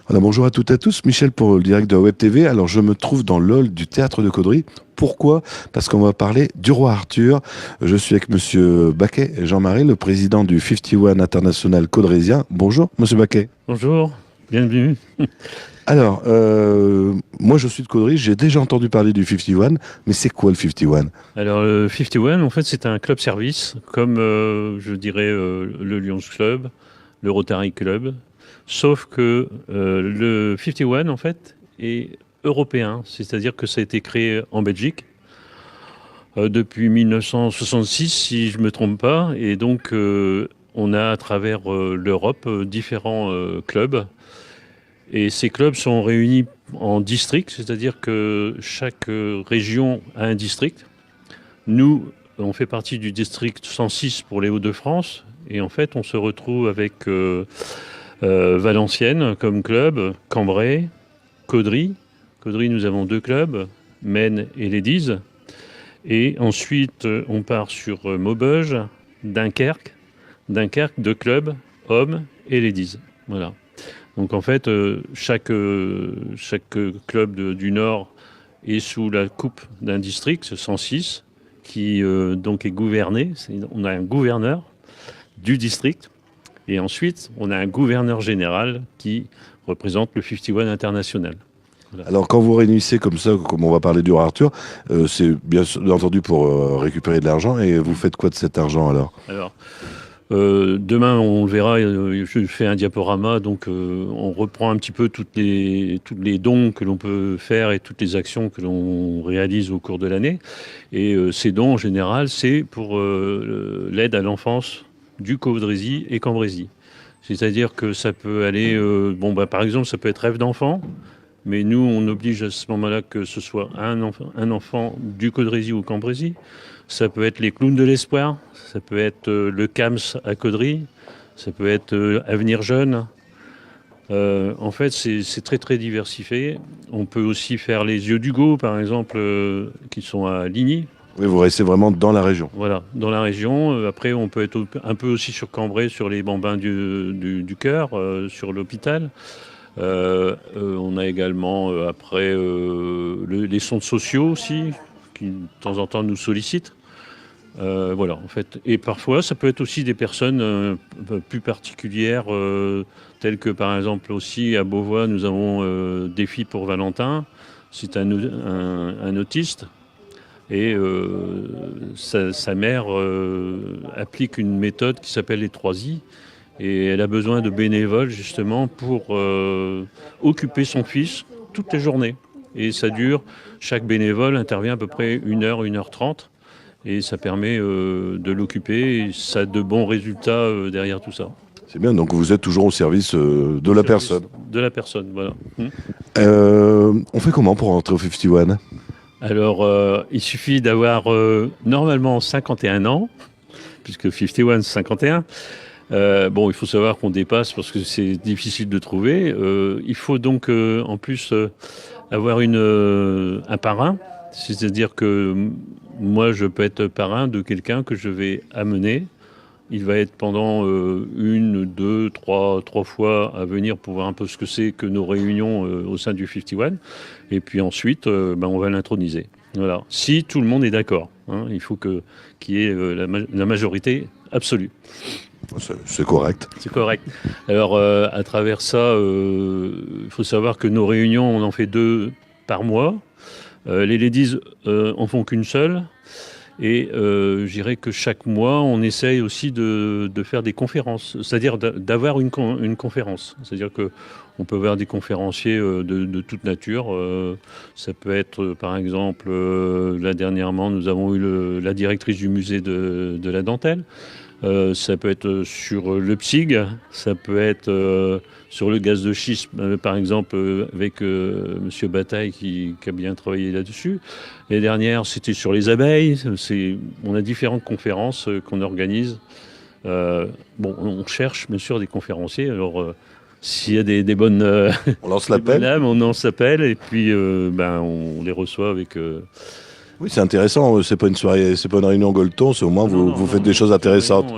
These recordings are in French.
Voilà, bonjour à toutes et à tous, Michel pour le direct de Web TV. Alors je me trouve dans l'hall du théâtre de Caudry. Pourquoi? Parce qu'on va parler du roi Arthur. Je suis avec Monsieur Baquet, Jean-Marie, le président du 51 International Caudrésien. Bonjour, Monsieur Baquet. Bonjour, bienvenue. Alors, moi je suis de Caudry, j'ai déjà entendu parler du 51, mais c'est quoi le 51? Alors, le 51, en fait, c'est un club service, comme je dirais le Lions Club, le Rotary Club, sauf que le 51, en fait, est européen, c'est-à-dire que ça a été créé en Belgique depuis 1966, si je ne me trompe pas, et donc on a à travers l'Europe différents clubs. Et ces clubs sont réunis en districts, c'est-à-dire que chaque région a un district. Nous, on fait partie du district 106 pour les Hauts-de-France. Et en fait, on se retrouve avec Valenciennes comme club, Cambrai, Caudry. Caudry, nous avons deux clubs, Men et Ladies. Et ensuite, on part sur Maubeuge, Dunkerque. Dunkerque, deux clubs, hommes et Ladies. Voilà. Donc en fait, chaque club du Nord est sous la coupe d'un district, ce 106, qui donc est gouverné. On a un gouverneur du district et ensuite on a un gouverneur général qui représente le 51 international. Voilà. Alors quand vous réunissez comme ça, comme on va parler du roi Arthur, c'est bien entendu pour récupérer de l'argent. Et vous faites quoi de cet argent alors? Alors, demain, on le verra, je fais un diaporama, donc on reprend un petit peu tous les dons que l'on peut faire et toutes les actions que l'on réalise au cours de l'année. Et ces dons, en général, c'est pour l'aide à l'enfance du Caudrésie et Cambrésis. C'est-à-dire que ça peut aller, par exemple, ça peut être rêve d'enfant, mais nous, on oblige à ce moment-là que ce soit un enfant du Caudrésie ou Cambrésis. Ça peut être les clowns de l'espoir, ça peut être le CAMS à Caudry, ça peut être Avenir Jeune. En fait, c'est très très diversifié. On peut aussi faire les yeux d'Hugo, par exemple, qui sont à Ligny. Oui, vous restez vraiment dans la région. Voilà, dans la région. Après, on peut être un peu aussi sur Cambrai, sur les bambins du cœur, sur l'hôpital. On a également après les centres sociaux aussi, qui de temps en temps nous sollicitent. Voilà, en fait. Et parfois, ça peut être aussi des personnes plus particulières, telles que par exemple aussi à Beauvois, nous avons Défi pour Valentin. C'est un autiste. Et sa mère applique une méthode qui s'appelle les 3I. Et elle a besoin de bénévoles justement pour occuper son fils toutes les journées. Et ça dure, chaque bénévole intervient à peu près 1 heure, 1 h 30. Et ça permet de l'occuper. Et ça a de bons résultats derrière tout ça. C'est bien, donc vous êtes toujours au service de la personne. De la personne, voilà. On fait comment pour rentrer au 51? Alors, il suffit d'avoir normalement 51 ans, puisque 51, c'est 51. Il faut savoir qu'on dépasse parce que c'est difficile de trouver. Il faut donc en plus avoir un parrain, c'est-à-dire que moi je peux être parrain de quelqu'un que je vais amener. Il va être pendant 3 fois à venir pour voir un peu ce que c'est que nos réunions au sein du 51. Et puis ensuite, on va l'introniser. Voilà. Si tout le monde est d'accord, hein, il faut qu'il y ait la majorité absolue. C'est correct. C'est correct. Alors, à travers ça, il faut savoir que nos réunions, on en fait 2 par mois. Les ladies en font qu'une seule. Et je dirais que chaque mois, on essaye aussi de faire des conférences, c'est-à-dire d'avoir une conférence. C'est-à-dire qu'on peut avoir des conférenciers de toute nature. Ça peut être, par exemple, là dernièrement, nous avons eu la directrice du musée de la dentelle. Ça peut être sur le PSIG, ça peut être sur le gaz de schiste, par exemple, avec Monsieur Bataille qui a bien travaillé là-dessus. Les dernières, c'était sur les abeilles. On a différentes conférences qu'on organise. On cherche bien sûr des conférenciers. Alors, s'il y a des bonnes, on lance l'appel. On lance l'appel et puis on les reçoit avec Oui, c'est intéressant. C'est pas une soirée, c'est pas une réunion Goleton. C'est au moins vous faites des choses intéressantes.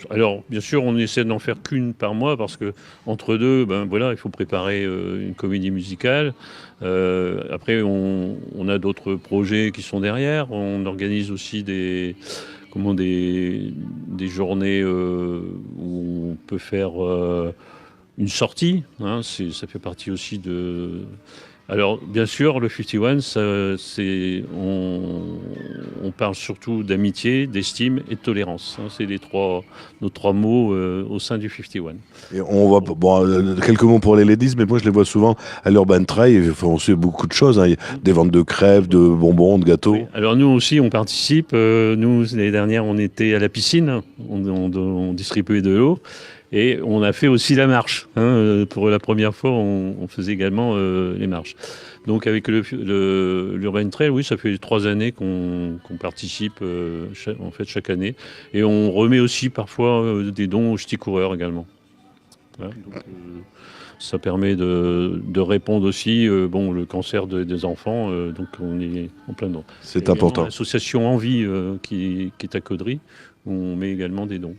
Alors, bien sûr, on essaie d'en faire qu'une par mois parce que entre deux, ben voilà, il faut préparer une comédie musicale. Après, on a d'autres projets qui sont derrière. On organise aussi des journées où on peut faire une sortie. Hein, ça fait partie aussi de. Alors, bien sûr, le 51, on parle surtout d'amitié, d'estime et de tolérance. Hein, c'est nos trois mots au sein du 51. Et on voit quelques mots pour les ladies, mais moi je les vois souvent à l'Urban Trail. Ils font aussi beaucoup de choses. Hein. Il y a des ventes de crèves, de bonbons, de gâteaux. Oui. Alors nous aussi, on participe. Nous, l'année dernière, on était à la piscine. On distribuait de l'eau. Et on a fait aussi la marche. Hein. Pour la première fois, on faisait également les marches. Donc avec l'Urban Trail, oui, ça fait 3 années qu'on participe chaque année. Et on remet aussi parfois des dons aux ch'tis coureurs également. Voilà. Donc, ça permet de répondre aussi, le cancer des enfants, donc on est en plein dedans. C'est important. L'association Envie qui est à Caudry, où on met également des dons.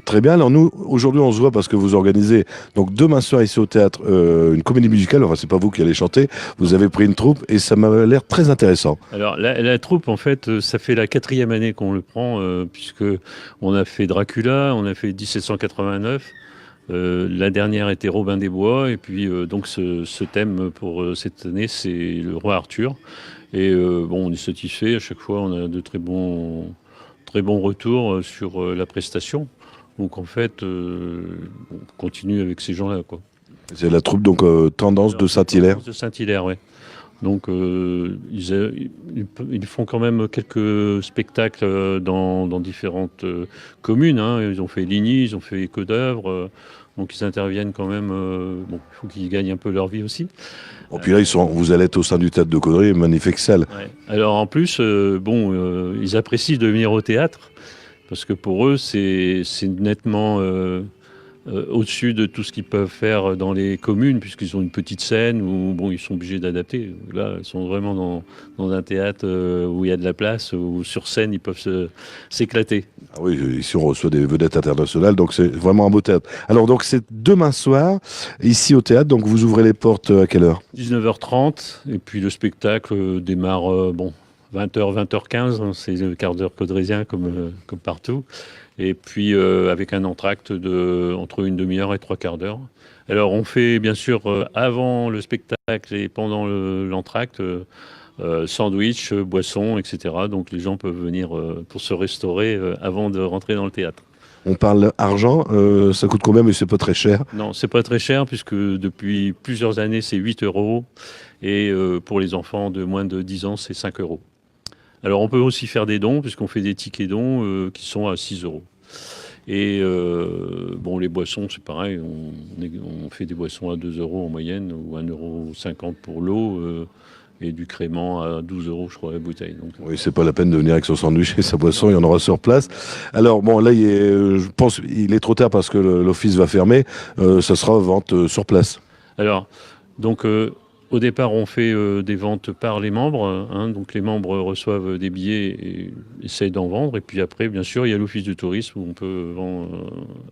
Très bien. Alors nous, aujourd'hui, on se voit parce que vous organisez donc demain soir ici au théâtre une comédie musicale. Enfin, c'est pas vous qui allez chanter. Vous avez pris une troupe et ça m'a l'air très intéressant. Alors la troupe, en fait, ça fait la 4e année qu'on le prend, puisque on a fait Dracula, on a fait 1789. La dernière était Robin des Bois. Et puis donc ce thème pour cette année, c'est le roi Arthur. Et on est satisfait. À chaque fois, on a de très bons retours sur la prestation. Donc en fait, on continue avec ces gens-là, quoi. C'est la troupe donc Tendance de Saint-Hilaire. De Saint-Hilaire, oui. Donc ils font quand même quelques spectacles dans différentes communes. Hein. Ils ont fait Ligny, ils ont fait Écho d'œuvre. Donc ils interviennent quand même. Il faut qu'ils gagnent un peu leur vie aussi. Et puis là, vous allez être au sein du théâtre de Caudry, magnifique Excel. Ouais. Alors en plus, ils apprécient de venir au théâtre parce que pour eux, c'est nettement au-dessus de tout ce qu'ils peuvent faire dans les communes, puisqu'ils ont une petite scène où ils sont obligés d'adapter. Là, ils sont vraiment dans un théâtre où il y a de la place, où sur scène, ils peuvent s'éclater. Ah oui, ici on reçoit des vedettes internationales, donc c'est vraiment un beau théâtre. Alors donc c'est demain soir, ici au théâtre, donc vous ouvrez les portes à quelle heure? 19h30, et puis le spectacle démarre 20h, 20h15, hein, c'est le quart d'heure caudrésien comme partout. Et puis avec un entracte entre une demi-heure et 3/4 d'heure. Alors on fait bien sûr avant le spectacle et pendant l'entracte sandwich, boissons, etc. Donc les gens peuvent venir pour se restaurer avant de rentrer dans le théâtre. On parle argent, ça coûte combien, mais c'est pas très cher? Non, c'est pas très cher puisque depuis plusieurs années c'est 8 euros et pour les enfants de moins de 10 ans c'est 5 euros. Alors on peut aussi faire des dons puisqu'on fait des tickets dons qui sont à 6 euros. Et les boissons c'est pareil, on fait des boissons à 2 euros en moyenne ou 1,50 € pour l'eau et du crément à 12 euros je crois la bouteille. Donc, oui, c'est pas la peine de venir avec son sandwich et sa boisson, il y en aura sur place. Alors là, je pense il est trop tard parce que l'office va fermer, ça sera vente sur place. Alors, donc au départ, on fait des ventes par les membres. Hein, donc les membres reçoivent des billets et essayent d'en vendre. Et puis après, bien sûr, il y a l'office du tourisme où on peut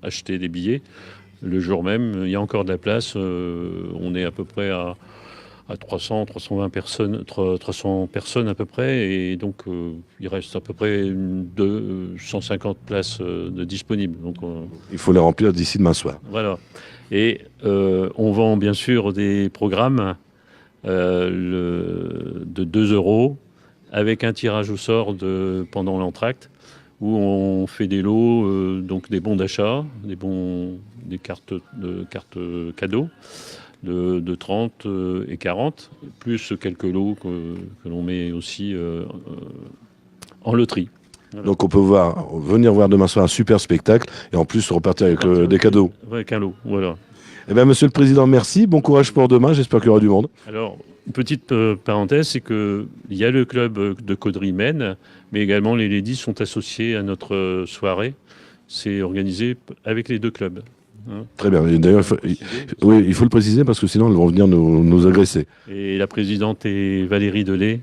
acheter des billets. Le jour même, il y a encore de la place. On est à peu près à 300, 320 personnes, 300 personnes à peu près. Et donc, il reste à peu près 150 places de disponibles. Donc, il faut les remplir d'ici demain soir. Voilà. Et on vend bien sûr des programmes de 2 euros avec un tirage au sort pendant l'entracte où on fait des lots, donc des bons d'achat, des cartes cadeaux de 30 et 40, plus quelques lots que l'on met aussi en loterie. Voilà. Donc on peut venir voir demain soir un super spectacle et en plus repartir avec des cadeaux. Avec un lot, voilà. Eh bien, Monsieur le Président, merci. Bon courage pour demain. J'espère qu'il y aura du monde. Alors, une petite parenthèse, c'est qu'il y a le club de Caudry Maine, mais également les ladies sont associées à notre soirée. C'est organisé avec les 2 clubs. Hein. Très bien. D'ailleurs, il faut le préciser parce que sinon, elles vont venir nous agresser. Et la présidente est Valérie Delay.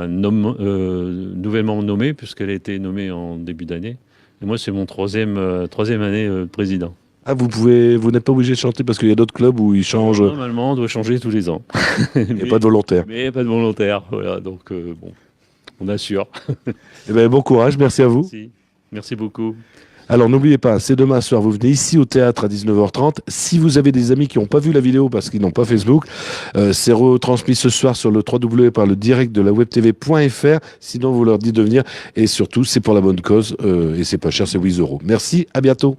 nouvellement nommée, puisqu'elle a été nommée en début d'année. Et moi, c'est mon troisième année de président. Ah, vous n'êtes pas obligé de chanter parce qu'il y a d'autres clubs où ils changent. Normalement, on doit changer tous les ans. Il n'y a pas de volontaire. Mais pas de volontaire. Voilà, donc bon, on assure. Eh bien, bon courage, merci à vous. Merci beaucoup. Alors n'oubliez pas, c'est demain soir, vous venez ici au théâtre à 19h30. Si vous avez des amis qui n'ont pas vu la vidéo parce qu'ils n'ont pas Facebook, c'est retransmis ce soir sur le www par le direct de la webtv.fr. Sinon, vous leur dites de venir. Et surtout, c'est pour la bonne cause et c'est pas cher, c'est 8 euros. Merci, à bientôt.